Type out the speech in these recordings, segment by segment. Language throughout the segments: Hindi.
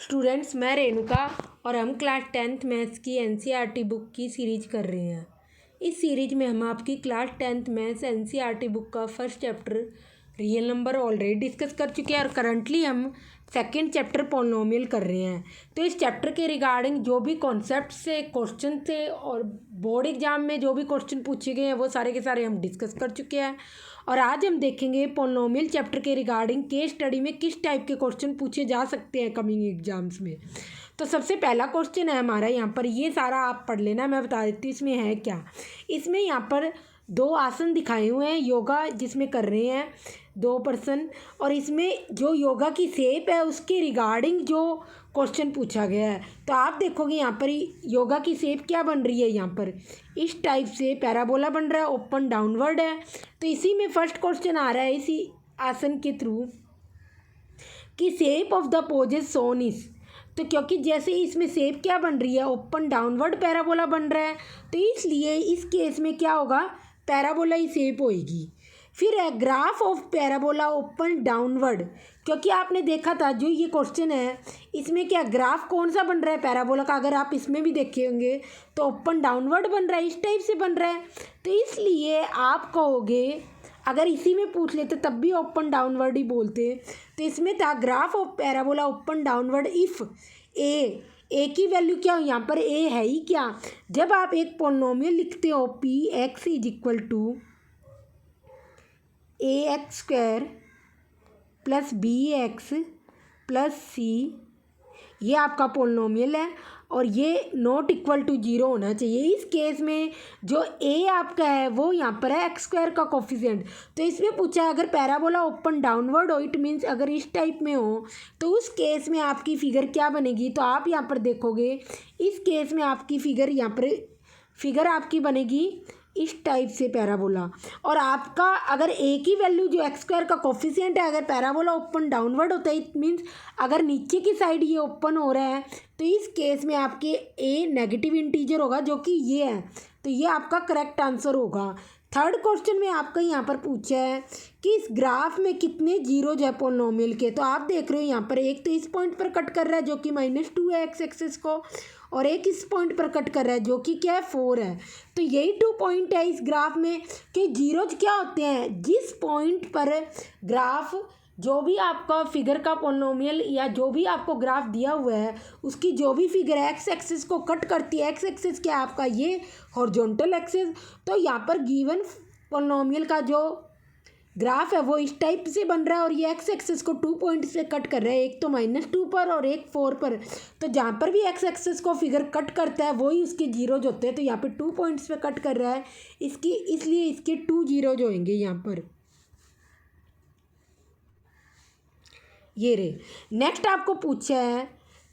स्टूडेंट्स, मैं रेणुका और हम क्लास 10th मैथ्स की एनसीईआरटी बुक की सीरीज कर रहे हैं। इस सीरीज में हम आपकी class 10th maths NCERT book का first chapter real number already discuss कर चुके हैं और करंटली हम सेकंड चैप्टर पॉलिनोमियल कर रहे हैं। तो इस चैप्टर के रिगार्डिंग जो भी कॉन्सेप्ट से क्वेश्चन थे और बोर्ड एग्जाम में जो भी क्वेश्चन पूछे गए हैं वो सारे के सारे हम डिस्कस कर चुके हैं। और आज हम देखेंगे पॉलिनोमियल चैप्टर के रिगार्डिंग केस स्टडी में किस टाइप के क्वेश्चन पूछे जा सकते हैं कमिंग एग्जाम्स में। तो सबसे पहला क्वेश्चन है हमारा यहाँ पर, ये सारा आप पढ़ लेना, मैं बता देती हूँ इसमें है क्या। इसमें यहाँ पर दो आसन दिखाए हुए हैं योगा जिसमें कर रहे हैं दो पर्सन, और इसमें जो योगा की शेप है उसके रिगार्डिंग जो क्वेश्चन पूछा गया है। तो आप देखोगे यहाँ पर योगा की शेप क्या बन रही है, यहाँ पर इस टाइप से पैराबोला बन रहा है, ओपन डाउनवर्ड है। तो इसी में फर्स्ट क्वेश्चन आ रहा है इसी आसन के थ्रू कि shape of the poses shown is. तो क्योंकि जैसे इसमें शेप क्या बन रही है, ओपन डाउनवर्ड पैराबोला बन रहा है, तो इसलिए इस केस में क्या होगा, पैराबोला ही शेप होएगी। फिर है graph of parabola open downward, क्योंकि आपने देखा था जो ये क्वेश्चन है इसमें क्या ग्राफ कौन सा बन रहा है पैराबोला का, अगर आप इसमें भी देखे होंगे तो ओपन डाउनवर्ड बन रहा है, इस टाइप से बन रहा है। तो इसलिए आप कहोगे, अगर इसी में पूछ लेते तब भी ओपन डाउनवर्ड ही बोलते। तो इसमें था graph of parabola open downward if a की वैल्यू क्या हो, यहाँ पर ए है ही क्या। जब आप एक पॉलिनोमियल लिखते हो p x is equal to a x square plus b x plus c, ये आपका पॉलिनोमियल है और ये नॉट इक्वल टू जीरो होना चाहिए। इस केस में जो ए आपका है वो यहाँ पर है एक्स स्क्वायर का कोफिशिएंट। तो इसमें पूछा है अगर पैराबोला ओपन डाउनवर्ड हो, इट मीन्स अगर इस टाइप में हो तो उस केस में आपकी फिगर क्या बनेगी। तो आप यहाँ पर देखोगे इस केस में आपकी फिगर यहाँ पर फिगर आपकी बनेगी इस टाइप से पैराबोला। और आपका अगर ए की वैल्यू जो एक्स स्क्वायर का कोफिशिएंट है, अगर पैराबोला ओपन डाउनवर्ड होता है इट मीन्स अगर नीचे की साइड ये ओपन हो रहा है तो इस केस में आपके ए नेगेटिव इंटीजर होगा जो कि ये है। तो ये आपका करेक्ट आंसर होगा। थर्ड क्वेश्चन में आपका यहाँ पर पूछा है कि इस ग्राफ में कितने जीरोज है पॉलिनोमियल के। तो आप देख रहे हो यहाँ पर एक तो इस पॉइंट पर कट कर रहा है जो कि -2 है एक्स एक्सिस को, और एक इस पॉइंट पर कट कर रहा है जो कि क्या है 4 है। तो यही 2 पॉइंट है इस ग्राफ में कि जीरोज क्या होते हैं, जिस पॉइंट पर ग्राफ जो भी आपका फिगर का पॉलिनोमियल या जो भी आपको ग्राफ दिया हुआ है उसकी जो भी फिगर एक्स एक्सिस को कट करती है, एक्स एक्सिस क्या है आपका ये हॉरिजॉन्टल एक्सिस। तो यहाँ पर गिवन पॉलिनोमियल का जो ग्राफ है वो इस टाइप से बन रहा है और ये एक्स एक्सिस को 2 पॉइंट से कट कर रहा है, एक तो -2 पर और एक 4 पर। तो जहाँ पर भी एक्स एक्सिस को फिगर कट करता है वही उसके जीरोज होते हैं। तो यहाँ पे 2 पॉइंट्स पे कट कर रहा है इसकी, इसलिए इसके 2 जीरोज होंगे यहाँ पर। ये रे नेक्स्ट आपको पूछा है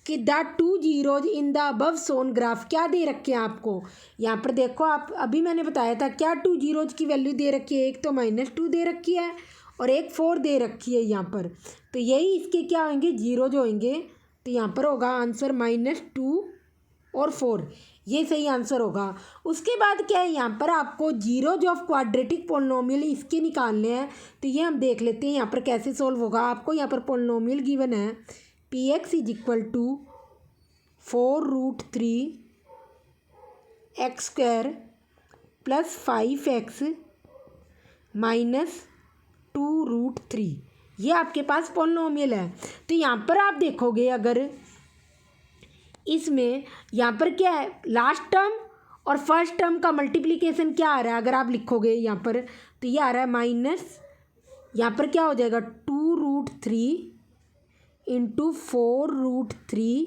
कि the 2 zeros in the above shown graph, क्या दे रखे हैं आपको। यहाँ पर देखो आप, अभी मैंने बताया था क्या 2 जीरोज की वैल्यू दे रखी है, एक तो -2 दे रखी है और एक 4 दे रखी है यहाँ पर। तो यही इसके क्या होंगे जीरोज होंगे। तो यहाँ पर होगा आंसर -2 और 4, ये सही आंसर होगा। उसके बाद क्या है यहाँ पर आपको जीरोज ऑफ क्वाड्रेटिक पॉलिनोमियल इसके निकालने हैं। तो ये हम देख लेते हैं यहाँ पर कैसे सोल्व होगा। आपको यहाँ पर पॉलिनोमियल गिवन है P x is equal to 4√3 X square plus 5x minus 2√3, ये आपके पास पॉलिनोमियल है। तो यहाँ पर आप देखोगे अगर इसमें यहाँ पर क्या है लास्ट टर्म और फर्स्ट टर्म का मल्टीप्लिकेशन क्या आ रहा है, अगर आप लिखोगे यहाँ पर तो ये आ रहा है माइनस, यहाँ पर क्या हो जाएगा 2√3 इंटू 4√3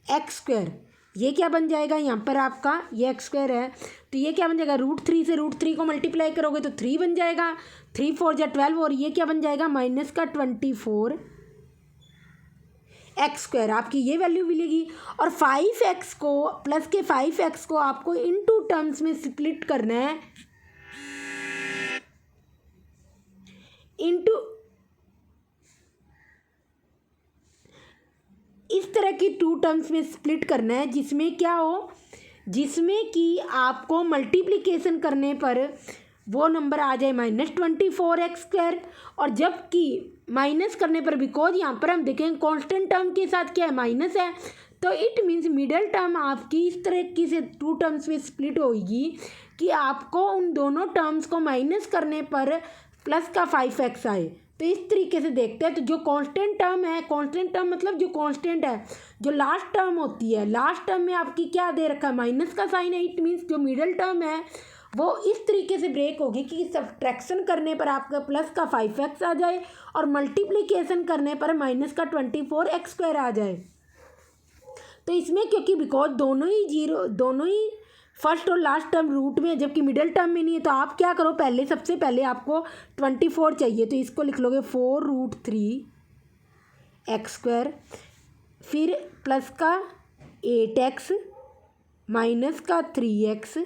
एक्स स्क्वायर, ये क्या बन जाएगा यहाँ पर आपका ये एक्स स्क्वायर है तो ये क्या बन जाएगा √3 से √3 को मल्टीप्लाई करोगे तो 3 बन जाएगा, 3 4 जा 12 और ये क्या बन जाएगा -24 एक्स स्क्वायर, आपकी ये वैल्यू मिलेगी। और 5x को प्लस के 5x को आपको इनटू टर्म्स में स्प्लिट करना है, इनटू इस तरह की 2 टर्म्स में स्प्लिट करना है जिसमें क्या हो, जिसमें कि आपको मल्टीप्लिकेशन करने पर वो नंबर आ जाए -24x²। और जबकि माइनस करने पर, बिकॉज यहाँ पर हम देखें कांस्टेंट टर्म के साथ क्या है, माइनस है, तो इट मीन्स मिडल टर्म आपकी इस तरीके से 2 टर्म्स में स्प्लिट होगी कि आपको उन दोनों टर्म्स को माइनस करने पर प्लस का 5x आए। तो इस तरीके से देखते हैं। तो जो कांस्टेंट टर्म है, कांस्टेंट टर्म मतलब जो कांस्टेंट है, जो लास्ट टर्म होती है, लास्ट टर्म में आपकी क्या दे रखा है, माइनस का साइन है। इट मीन्स जो मिडल टर्म है वो इस तरीके से ब्रेक होगी कि सब्ट्रैक्शन करने पर आपका प्लस का 5x आ जाए और मल्टीप्लिकेशन करने पर माइनस का 24x² आ जाए। तो इसमें क्योंकि बिकॉज दोनों ही फर्स्ट और लास्ट टर्म रूट में है, जबकि मिडल टर्म में नहीं है, तो आप क्या करो, सबसे पहले आपको 24 चाहिए, तो इसको लिख लोगे 4√3x², फिर प्लस का 8x, माइनस का 3x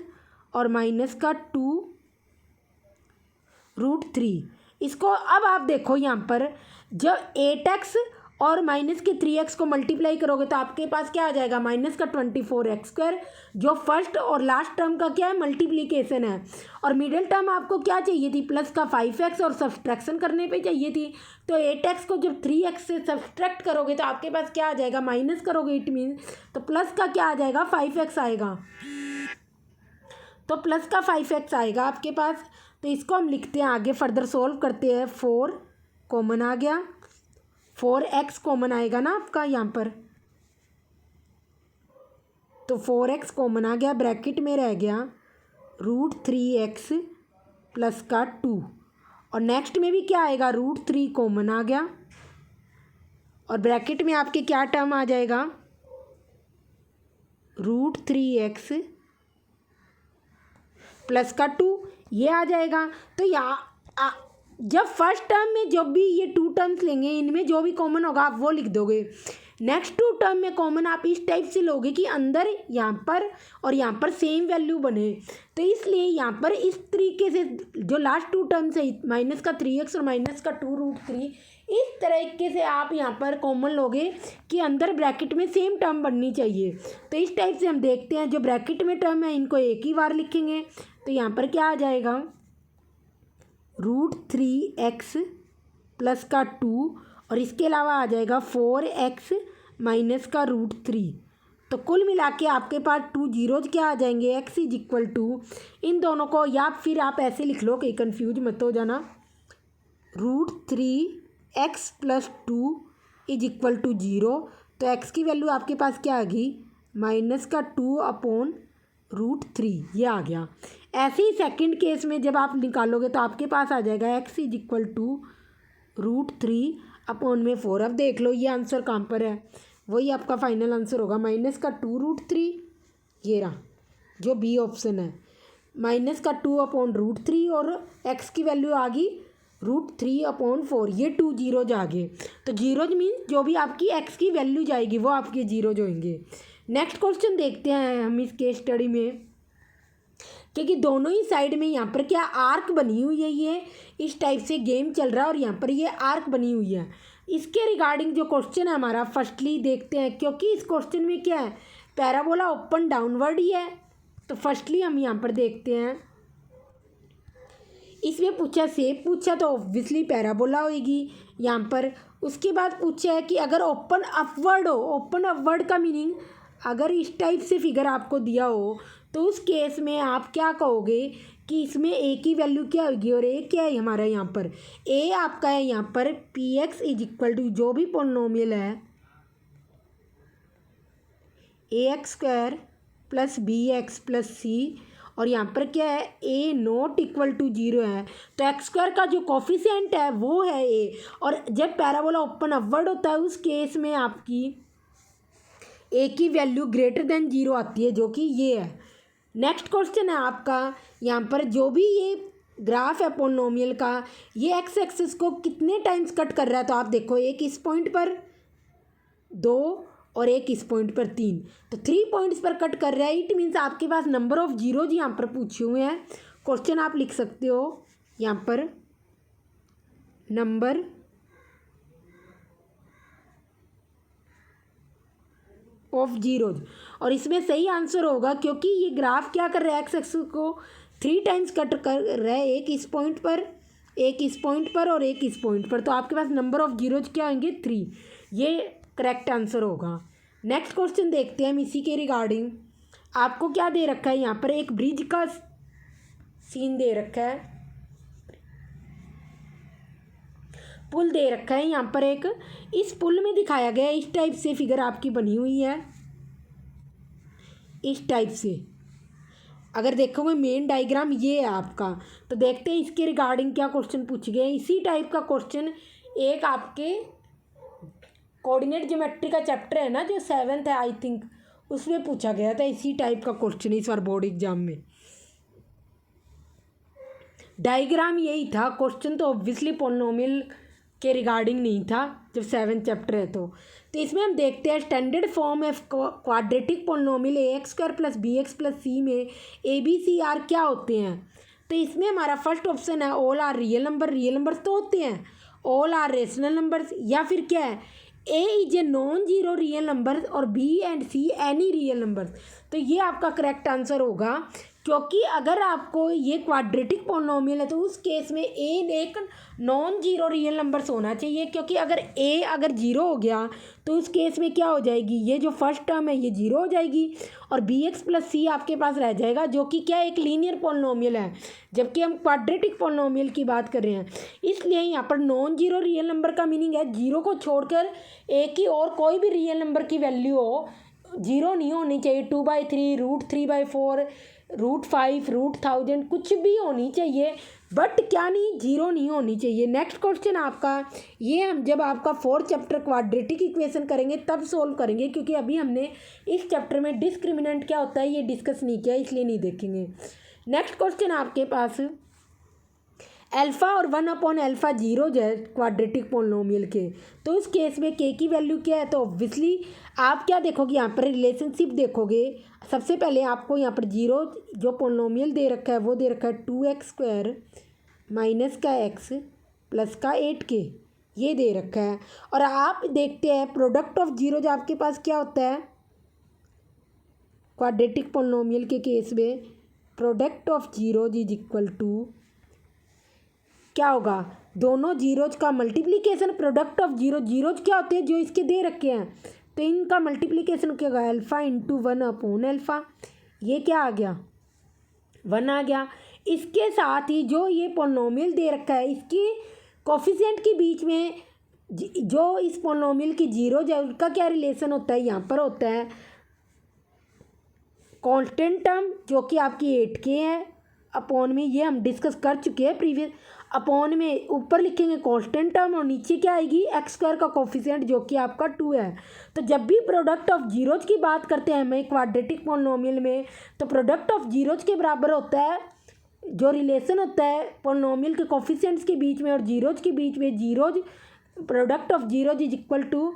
और माइनस का 2√3। इसको अब आप देखो यहाँ पर, जब 8x और माइनस के 3x को मल्टीप्लाई करोगे तो आपके पास क्या आ जाएगा, माइनस का 24x², जो फर्स्ट और लास्ट टर्म का क्या है, मल्टीप्लिकेशन है। और मिडिल टर्म आपको क्या चाहिए थी, प्लस का 5x, और सब्सट्रैक्शन करने पे चाहिए थी। तो 8x को जब 3x से सब्सट्रैक्ट करोगे तो आपके पास क्या आ जाएगा, माइनस करोगे, इट मीन तो प्लस का क्या आ जाएगा, 5x आएगा। तो प्लस का 5x आएगा आपके पास। तो इसको हम लिखते हैं, आगे फर्दर सोल्व करते हैं। 4 कॉमन आ गया, 4x कॉमन आएगा ना आपका यहाँ पर, तो 4x कॉमन आ गया, ब्रैकेट में रह गया √3x प्लस का 2, और नेक्स्ट में भी क्या आएगा, √3 कॉमन आ गया, और ब्रैकेट में आपके क्या टर्म आ जाएगा, √3x प्लस का 2 ये आ जाएगा। तो यहाँ जब फर्स्ट टर्म में जब भी ये 2 टर्म्स लेंगे, इनमें जो भी कॉमन होगा आप वो लिख दोगे। नेक्स्ट 2 टर्म में कॉमन आप इस टाइप से लोगे कि अंदर यहाँ पर और यहाँ पर सेम वैल्यू बने। तो इसलिए यहाँ पर इस तरीके से जो लास्ट 2 टर्म्स है, माइनस का 3x और माइनस का 2√3, इस तरीके से आप यहाँ पर कॉमन लोगे कि अंदर ब्रैकेट में सेम टर्म बननी चाहिए। तो इस टाइप से हम देखते हैं, जो ब्रैकेट में टर्म है इनको एक ही बार लिखेंगे। तो यहाँ पर क्या आ जाएगा, √3x प्लस का 2, और इसके अलावा आ जाएगा 4x माइनस का √3। तो कुल मिला के आपके पास 2 जीरोज क्या आ जाएंगे, x इज इक्वल टू, इन दोनों को या फिर आप ऐसे लिख लो कि कंफ्यूज मत हो जाना, √3x plus 2 is equal to 0। तो x की वैल्यू आपके पास क्या आ गई, माइनस का 2/√3, ये आ गया। ऐसे ही सेकंड केस में जब आप निकालोगे तो आपके पास आ जाएगा x इज इक्वल टू √3/4। अब देख लो ये आंसर कहाँ पर है, वही आपका फाइनल आंसर होगा, माइनस का 2√3, ये रहा जो बी ऑप्शन है, माइनस का 2/√3, और x की वैल्यू आ गई √3/4। ये 2 जीरोज आ गए। तो जीरोज मीन्स जो भी आपकी x की वैल्यू जाएगी वो आपके जीरोज होंगे। नेक्स्ट क्वेश्चन देखते हैं हम इस केस स्टडी में, क्योंकि दोनों ही साइड में यहाँ पर क्या आर्क बनी हुई है, ये इस टाइप से गेम चल रहा है और यहाँ पर ये आर्क बनी हुई है। इसके रिगार्डिंग जो क्वेश्चन है हमारा, फर्स्टली देखते हैं, क्योंकि इस क्वेश्चन में क्या है, पैराबोला ओपन डाउनवर्ड ही है। तो फर्स्टली हम यहाँ पर देखते हैं, इसमें पूछा शेप पूछा तो ऑब्वियसली पैराबोला होगी यहाँ पर। उसके बाद पूछा है कि अगर ओपन अपवर्ड हो, ओपन अपवर्ड का मीनिंग, अगर इस टाइप से फिगर आपको दिया हो तो उस केस में आप क्या कहोगे कि इसमें ए की वैल्यू क्या होगी, और ए क्या है हमारा यहाँ पर, ए आपका है यहाँ पर px इज इक्वल टू जो भी पोलिनोमियल है ax² plus bx plus c, और यहाँ पर क्या है a नॉट इक्वल टू 0 है। तो x² का जो कोफिशिएंट है वो है a, और जब पैराबोला ओपन अपवर्ड होता है उस केस में आपकी a की वैल्यू ग्रेटर देन 0 आती है, जो कि ये है। नेक्स्ट क्वेश्चन है आपका, यहाँ पर जो भी ये ग्राफ है पोलिनोमियल का, ये एक्स एक्सिस को कितने टाइम्स कट कर रहा है, तो आप देखो एक इस पॉइंट पर 2 और एक इस पॉइंट पर 3, तो 3 पॉइंट्स पर कट कर रहा है। इट मीन्स आपके पास नंबर ऑफ जीरोज यहाँ पर पूछे हुए हैं। क्वेश्चन आप लिख सकते हो यहाँ पर नंबर ऑफ जीरोज, और इसमें सही आंसर होगा क्योंकि ये ग्राफ क्या कर रहा है, एक्स एक्सिस को 3 टाइम्स कट कर रहा है, एक इस पॉइंट पर, एक इस पॉइंट पर और एक इस पॉइंट पर, तो आपके पास नंबर ऑफ जीरोज क्या होंगे 3। ये करेक्ट आंसर होगा। नेक्स्ट क्वेश्चन देखते हैं हम इसी के रिगार्डिंग। आपको क्या दे रखा है, यहाँ पर एक ब्रिज का सीन दे रखा है, पुल दे रखा है यहाँ पर एक, इस पुल में दिखाया गया इस टाइप से फिगर आपकी बनी हुई है, इस टाइप से। अगर देखोगे मेन डायग्राम ये है आपका, तो देखते हैं इसके रिगार्डिंग क्या क्वेश्चन पूछ गए। इसी टाइप का क्वेश्चन एक आपके कोऑर्डिनेट ज्योमेट्री का चैप्टर है ना, जो 7th है आई थिंक, उसमें पूछा गया था इसी टाइप का क्वेश्चन इस बार बोर्ड एग्जाम में। डायग्राम यही था, क्वेश्चन तो ऑब्वियसली पॉलिनोमियल के रिगार्डिंग नहीं था, जब 7th चैप्टर है तो इसमें हम देखते हैं standard form of quadratic polynomial ax² + bx + c में a b c r क्या होते हैं। तो इसमें हमारा फर्स्ट ऑप्शन है all are real number, real numbers तो होते हैं, ऑल आर रेशनल नंबर्स, या फिर क्या है a is a non zero real number और b and c any real numbers. तो ये आपका करेक्ट आंसर होगा, क्योंकि अगर आपको ये क्वाड्रेटिक पॉलिनोमियल है तो उस केस में ए एक नॉन जीरो रियल नंबर्स होना चाहिए, क्योंकि अगर जीरो हो गया तो उस केस में क्या हो जाएगी, ये जो फर्स्ट टर्म है ये जीरो हो जाएगी और bx + c आपके पास रह जाएगा, जो कि क्या एक लीनियर पॉलिनोमियल है, जबकि हम क्वाड्रेटिक पॉलिनोमियल की बात कर रहे हैं। इसलिए यहाँ पर नॉन जीरो रियल नंबर का मीनिंग है जीरो को छोड़कर एक ही और कोई भी रियल नंबर की वैल्यू हो, जीरो नहीं होनी चाहिए। 2/3, √3/4, √5, √1000 कुछ भी होनी चाहिए, बट क्या नहीं, जीरो नहीं होनी चाहिए। नेक्स्ट क्वेश्चन आपका ये हम जब आपका 4th चैप्टर क्वाड्रेटिक इक्वेशन करेंगे तब सोल्व करेंगे, क्योंकि अभी हमने इस चैप्टर में डिस्क्रिमिनेंट क्या होता है ये डिस्कस नहीं किया, इसलिए नहीं देखेंगे। नेक्स्ट क्वेश्चन आपके पास अल्फ़ा और 1/α जीरोज है क्वाड्रेटिक पॉलिनोमियल के, तो उस केस में के की वैल्यू क्या है। तो ऑब्वियसली आप क्या देखोगे, यहाँ पर रिलेशनशिप देखोगे। सबसे पहले आपको यहाँ पर जीरो जो पॉलिनोमियल दे रखा है वो दे रखा है 2x² -x + 8k, ये दे रखा है। और आप देखते हैं प्रोडक्ट ऑफ जीरो जो आपके पास क्या होता है क्वाड्रेटिक पॉलिनोमियल के केस में, product of zeros is equal to क्या होगा, दोनों जीरोज का मल्टीप्लिकेशन। प्रोडक्ट ऑफ जीरोज क्या होते हैं जो इसके दे रखे हैं, तो इनका मल्टीप्लिकेशन क्या होगा, अल्फ़ा × 1/α, ये क्या आ गया 1 आ गया। इसके साथ ही जो ये पॉलिनोमियल दे रखा है इसकी कोफिशिएंट के बीच में जो इस पॉलिनोमियल की जीरोज है उनका क्या रिलेशन होता है, यहाँ पर होता है कांस्टेंट टर्म जो कि आपकी 8k है अपॉन में, ये हम डिस्कस कर चुके हैं प्रीवियस। अपॉन में ऊपर लिखेंगे कांस्टेंट टर्म और नीचे क्या आएगी x² का कोफिशिएंट जो कि आपका 2 है। तो जब भी प्रोडक्ट ऑफ जीरोज की बात करते हैं हमें क्वाड्रेटिक पॉलिनोमियल में, तो प्रोडक्ट ऑफ जीरोज के बराबर होता है जो रिलेशन होता है पॉलिनोमियल के कोफिशिएंट्स के बीच में और जीरोज के बीच में, zeros product of zeros is equal to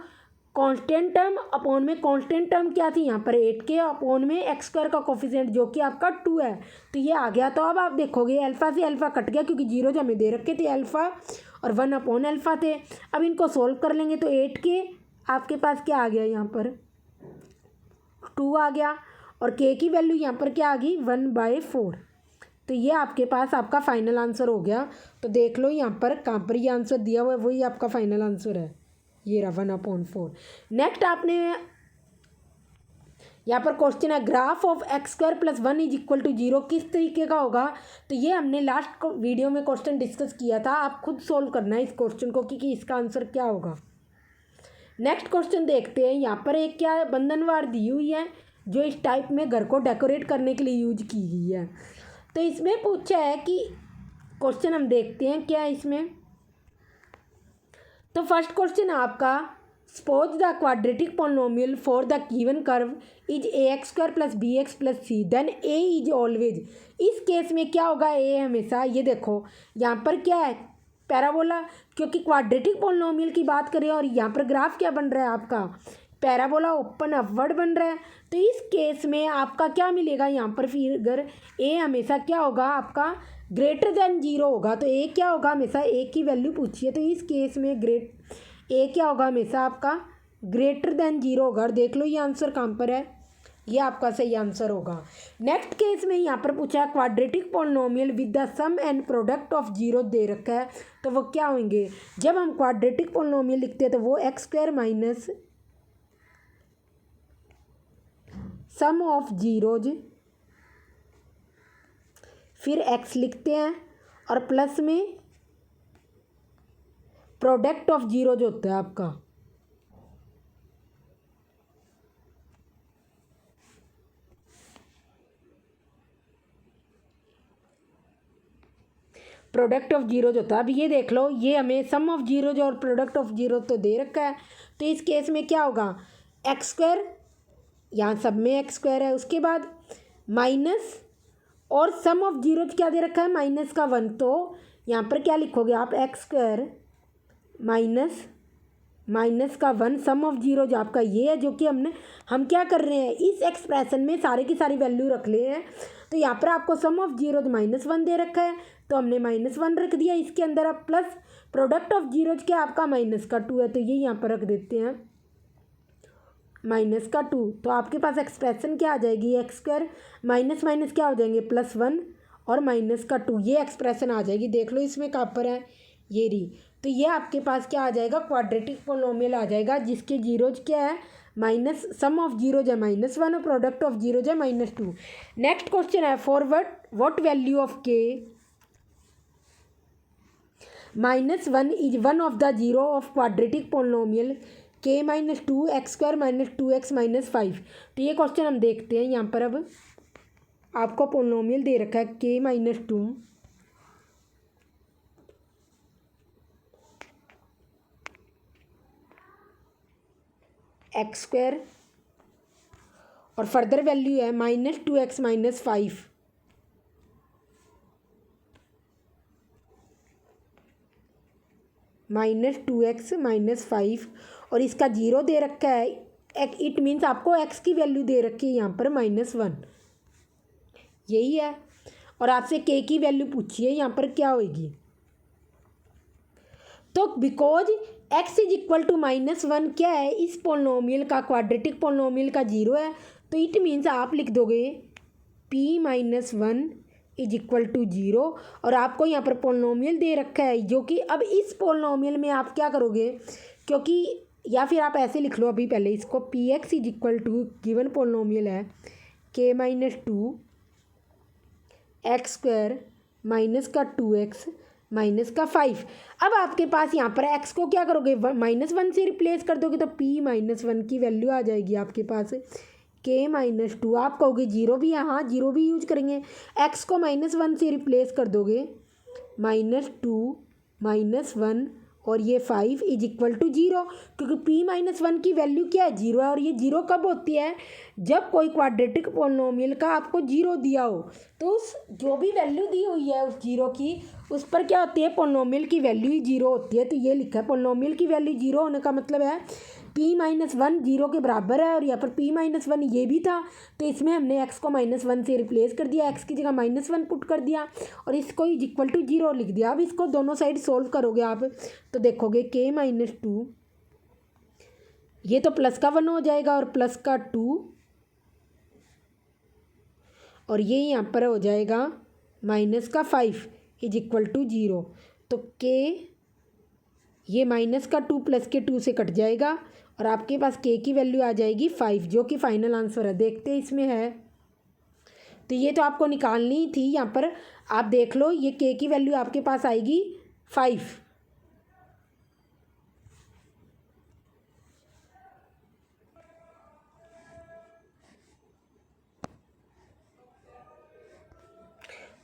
constant term upon में कांस्टेंट टर्म क्या थी यहाँ पर 8k अपॉन में x² का कोफिशिएंट जो कि आपका 2 है, तो ये आ गया। तो अब आप देखोगे अल्फ़ा से अल्फ़ा कट गया क्योंकि जीरो जो हमें दे रखे थे अल्फ़ा और 1/α थे। अब इनको सोल्व कर लेंगे तो 8k आपके पास क्या आ गया, यहाँ पर 2 आ गया और k की वैल्यू यहाँ पर क्या आ गई 1/4। तो ये आपके पास आपका फाइनल आंसर हो गया। तो देख लो यहाँ पर कहाँ पर ये आंसर दिया हुआ है, वही आपका फाइनल आंसर है, ये रहा 1/4। नेक्स्ट आपने यहाँ पर क्वेश्चन है graph of x² + 1 is equal to 0 किस तरीके का होगा। तो ये हमने लास्ट वीडियो में क्वेश्चन डिस्कस किया था, आप खुद सोल्व करना है इस क्वेश्चन को कि इसका आंसर क्या होगा। नेक्स्ट क्वेश्चन देखते हैं। यहाँ पर एक क्या है बंधनवार दी हुई है जो इस टाइप में घर को डेकोरेट करने के लिए यूज की गई है। तो इसमें पूछा है कि क्वेश्चन हम देखते हैं क्या है इसमें। तो फर्स्ट क्वेश्चन आपका suppose the quadratic polynomial for the given curve is ax² + bx + c then a is always. इस केस में क्या होगा, a हमेशा, ये देखो यहाँ पर क्या है पैराबोला, क्योंकि क्वाड्रेटिक पॉलिनोमियल की बात करें और यहाँ पर ग्राफ क्या बन रहा है आपका पैराबोला ओपन अपवर्ड बन रहा है। तो इस केस में आपका क्या मिलेगा, यहाँ पर फिगर a हमेशा क्या होगा आपका ग्रेटर देन 0 होगा। तो a क्या होगा, हमेशा a की वैल्यू पूछी है, तो इस केस में a क्या होगा हमेशा आपका ग्रेटर देन 0 होगा। और देख लो ये आंसर कहाँ पर है ये आपका सही आंसर होगा। नेक्स्ट केस में यहाँ पर पूछा है quadratic polynomial with the sum and product of zero दे रखा है, तो वो क्या होंगे। जब हम क्वाड्रेटिक पोलिनोमियल लिखते हैं तो वो x square minus sum of zeros, फिर एक्स लिखते हैं और प्लस में प्रोडक्ट ऑफ जीरोज होता है आपका। प्रोडक्ट ऑफ जीरोज होता है। अब ये देख लो, ये हमें सम ऑफ जीरोज और प्रोडक्ट ऑफ जीरो तो दे रखा है, तो इस केस में क्या होगा, एक्स स्क्वायर, यहाँ सब में एक्स स्क्वायर है, उसके बाद माइनस और सम ऑफ जीरोज क्या दे रखा है माइनस का 1, तो यहाँ पर क्या लिखोगे आप एक्स स्क्वायर माइनस का 1 सम ऑफ जीरो जो आपका ये है, जो कि हम क्या कर रहे हैं इस एक्सप्रेशन में सारे की सारी वैल्यू रख ले हैं। तो यहाँ पर आपको सम ऑफ जीरो -1 दे रखा है, तो हमने -1 रख दिया इसके अंदर। अब प्लस प्रोडक्ट ऑफ जीरो क्या आपका -2 है, तो ये यहाँ पर रख देते हैं -2। तो आपके पास एक्सप्रेशन क्या आ जाएगी, एक्स स्क्वायर माइनस माइनस क्या हो जाएंगे +1 और -2, ये एक्सप्रेशन आ जाएगी। देख लो इसमें कहाँ पर है, ये रही। तो ये आपके पास क्या आ जाएगा, क्वाड्रेटिक पोलिनोमियल आ जाएगा, जिसके जीरोज क्या है माइनस सम ऑफ जीरोज है -1 और प्रोडक्ट ऑफ जीरोज है -2। नेक्स्ट क्वेश्चन है फॉर व्हाट वैल्यू ऑफ के -1 is one of the zero of quadratic polynomial k -2 X square -2x -5। तो ये क्वेश्चन हम देखते हैं। यहाँ पर अब आपको पोलिनोमियल दे रखा है k -2 एक्स स्क्वायर और फर्दर वैल्यू है -2x -5 -2x -5 और इसका जीरो दे रखा है। इट मीन्स आपको x की वैल्यू दे रखी है यहाँ पर -1, यही है। और आपसे k की वैल्यू पूछी है, यहाँ पर क्या होगी, तो because x is equal to -1 क्या है इस पोलिनोमियल का, क्वाड्रेटिक पोलिनोमियल का जीरो है, तो इट मीन्स आप लिख दोगे p -1 इज इक्वल टू 0। और आपको यहाँ पर पोलिनोमियल दे रखा है, जो कि अब इस पोलिनोमियल में आप क्या करोगे, क्योंकि या फिर आप ऐसे लिख लो अभी पहले इसको, px is equal to given polynomial है k -2 एक्स स्क्वायर -2x -5। अब आपके पास यहाँ पर x को क्या करोगे -1 से रिप्लेस कर दोगे, तो p -1 की वैल्यू आ जाएगी आपके पास k -2। आप कहोगे जीरो भी, यहाँ जीरो भी यूज करेंगे, x को -1 से रिप्लेस कर दोगे -2 -1 और ये 5 इज इक्वल टू 0, क्योंकि p -1 की वैल्यू क्या है 0 है। और ये 0 कब होती है, जब कोई क्वाड्रेटिक पोलिनोमियल का आपको 0 दिया हो, तो उस जो भी वैल्यू दी हुई है उस 0 की, उस पर क्या होती है पोलिनोमियल की वैल्यू ही 0 होती है। तो ये लिखा है पोलिनोमियल की वैल्यू 0 होने का मतलब है p -1 0 के बराबर है। और यहाँ पर p -1 ये भी था, तो इसमें हमने x को -1 से रिप्लेस कर दिया, x की जगह -1 पुट कर दिया और इसको इज इक्वल टू 0 लिख दिया। अब इसको दोनों साइड सोल्व करोगे आप, तो देखोगे k -2 ये तो प्लस का 1 हो जाएगा और प्लस का 2, और ये यहाँ पर हो जाएगा माइनस का 5 इज इक्वल टू 0। तो k ये माइनस का 2 प्लस के 2 से कट जाएगा और आपके पास k की वैल्यू आ जाएगी 5, जो कि फाइनल आंसर है। देखते इसमें है, तो ये तो आपको निकालनी थी। यहाँ पर आप देख लो, ये k की वैल्यू आपके पास आएगी 5।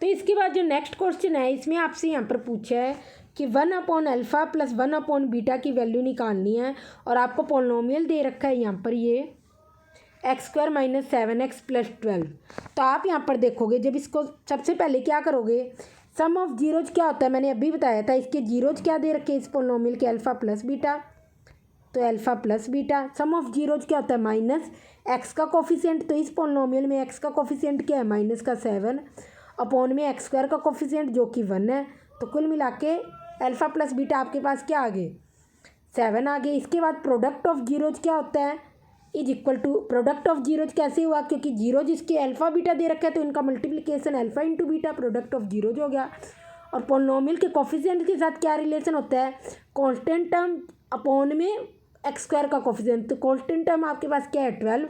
तो इसके बाद जो नेक्स्ट क्वेश्चन है, इसमें आपसे यहाँ पर पूछा है कि 1/α + 1/β की वैल्यू निकालनी है और आपको पोलिनोमियल दे रखा है यहाँ पर ये x² - 7x + 12। तो आप यहाँ पर देखोगे, जब इसको सबसे पहले क्या करोगे, सम ऑफ जीरोज क्या होता है मैंने अभी बताया था, इसके जीरोज क्या दे रखे इस पोलिनोमियल के, α + β, तो α + β। सम ऑफ जीरोज क्या होता है -x का कोफिशिएंट, तो इस पोलिनोमियल में x का कोफिशिएंट क्या है -7 अपॉन में x² का कोफिशिएंट जो कि 1 है। तो कुल मिला के α + β आपके पास क्या आ गए 7 आ गए। इसके बाद प्रोडक्ट ऑफ जीरोज क्या होता है, is equal to product of zeros कैसे हुआ, क्योंकि जीरो जिसके अल्फ़ा बीटा दे रखा है तो इनका multiplication alpha into beta product of zeros हो गया। और पोलिनोमियल के कोफिशिएंट के साथ क्या रिलेशन होता है, कांस्टेंट टर्म अपॉन में एक्स स्क्वायर का कोफिशिएंट। तो कांस्टेंट टर्म आपके पास क्या है 12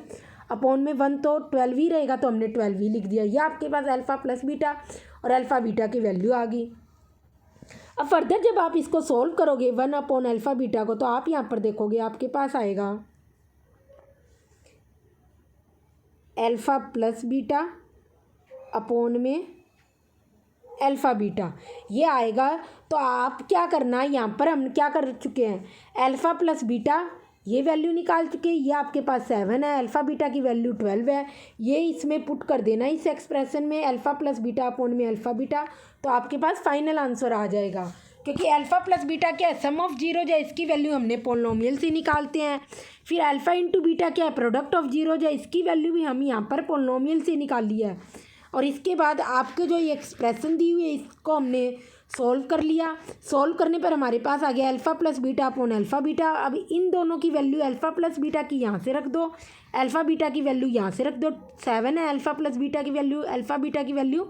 अपॉन में 1, तो 12 ही रहेगा, तो हमने 12 ही लिख दिया। ये आपके पास अल्फ़ा प्लस बीटा और अल्फ़ा बीटा की वैल्यू आ गई। अब फर्दर जब आप इसको सोल्व करोगे 1 अपॉन अल्फ़ा बीटा को, तो आप यहाँ पर देखोगे आपके पास आएगा अल्फ़ा प्लस बीटा अपॉन में अल्फ़ा बीटा ये आएगा। तो आप क्या करना, यहाँ पर हम क्या कर चुके हैं, अल्फ़ा प्लस बीटा ये वैल्यू निकाल चुके हैं। ये आपके पास 7 है, अल्फ़ा बीटा की वैल्यू 12 है। ये इसमें पुट कर देना इस एक्सप्रेशन में अल्फ़ा प्लस बीटा अपॉन में अल्फ़ा बीटा, तो आपके पास फाइनल आंसर आ जाएगा। क्योंकि अल्फ़ा प्लस बीटा क्या है, सम ऑफ जीरोज है, इसकी वैल्यू हमने पोलिनोमियल से निकालते हैं। फिर अल्फ़ा इंटू बीटा क्या है, प्रोडक्ट ऑफ जीरोज है, इसकी वैल्यू भी हम यहाँ पर पोलिनोमियल से निकाली है। और इसके बाद आपको जो ये एक्सप्रेशन दी हुई है इसको हमने सॉल्व कर लिया। सॉल्व करने पर हमारे पास आ गया alpha plus beta upon alpha beta. अब इन दोनों की वैल्यू अल्फ़ा प्लस बीटा की यहाँ से रख दो, अल्फ़ा बीटा की वैल्यू यहाँ से रख दो। 7 है, अल्फ़ा प्लस बीटा की वैल्यू, अल्फ़ा बीटा की वैल्यू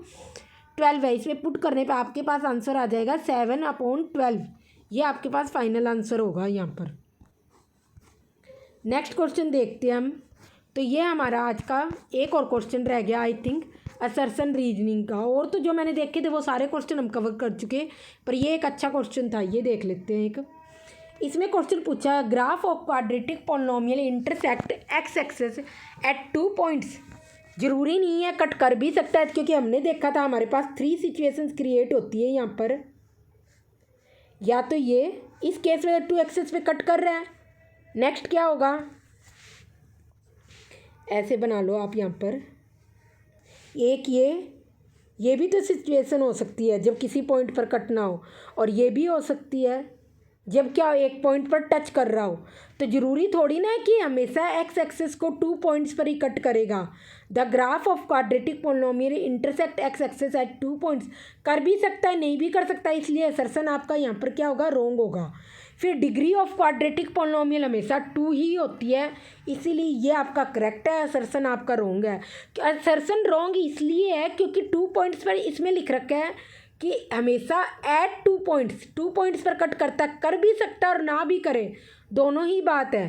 12 है। इसमें पुट करने पे आपके पास आंसर आ जाएगा 7 अपॉन 12। ये आपके पास फाइनल आंसर होगा यहाँ पर। नेक्स्ट क्वेश्चन देखते हैं हम। तो ये हमारा आज का एक और क्वेश्चन रह गया आई थिंक असर्शन रीजनिंग का। और तो जो मैंने देखे थे वो सारे क्वेश्चन हम कवर कर चुके, पर ये एक अच्छा क्वेश्चन था, ये देख लेते हैं। एक इसमें क्वेश्चन पूछा, graph of quadratic polynomial intersect X axis at 2 points. ज़रूरी नहीं है, कट कर भी सकता है, क्योंकि हमने देखा था हमारे पास 3 सिचुएशंस क्रिएट होती है यहाँ पर। या तो ये इस केस में 2 एक्सेस पे कट कर रहा है, नेक्स्ट क्या होगा, ऐसे बना लो आप यहाँ पर। एक ये भी तो सिचुएशन हो सकती है जब किसी पॉइंट पर कट ना हो, और ये भी हो सकती है जब क्या एक पॉइंट पर टच कर रहा हो। तो ज़रूरी थोड़ी ना है कि हमेशा एक्स एक्सेस को 2 पॉइंट्स पर ही कट करेगा। The graph of quadratic polynomial intersect X axis at 2 points, कर भी सकता है नहीं भी कर सकता है, इसलिए असर्शन आपका यहाँ पर क्या होगा, रॉन्ग होगा। फिर डिग्री ऑफ क्वाड्रेटिक पॉलिनोमियल हमेशा 2 ही होती है, इसीलिए ये आपका करेक्ट है, असर्शन आपका रॉन्ग है। असर्शन रॉन्ग इसलिए है क्योंकि 2 पॉइंट्स पर इसमें लिख रखा है कि हमेशा एट 2 पॉइंट्स पर कट करता, कर भी सकता और ना भी करे, दोनों ही बात है।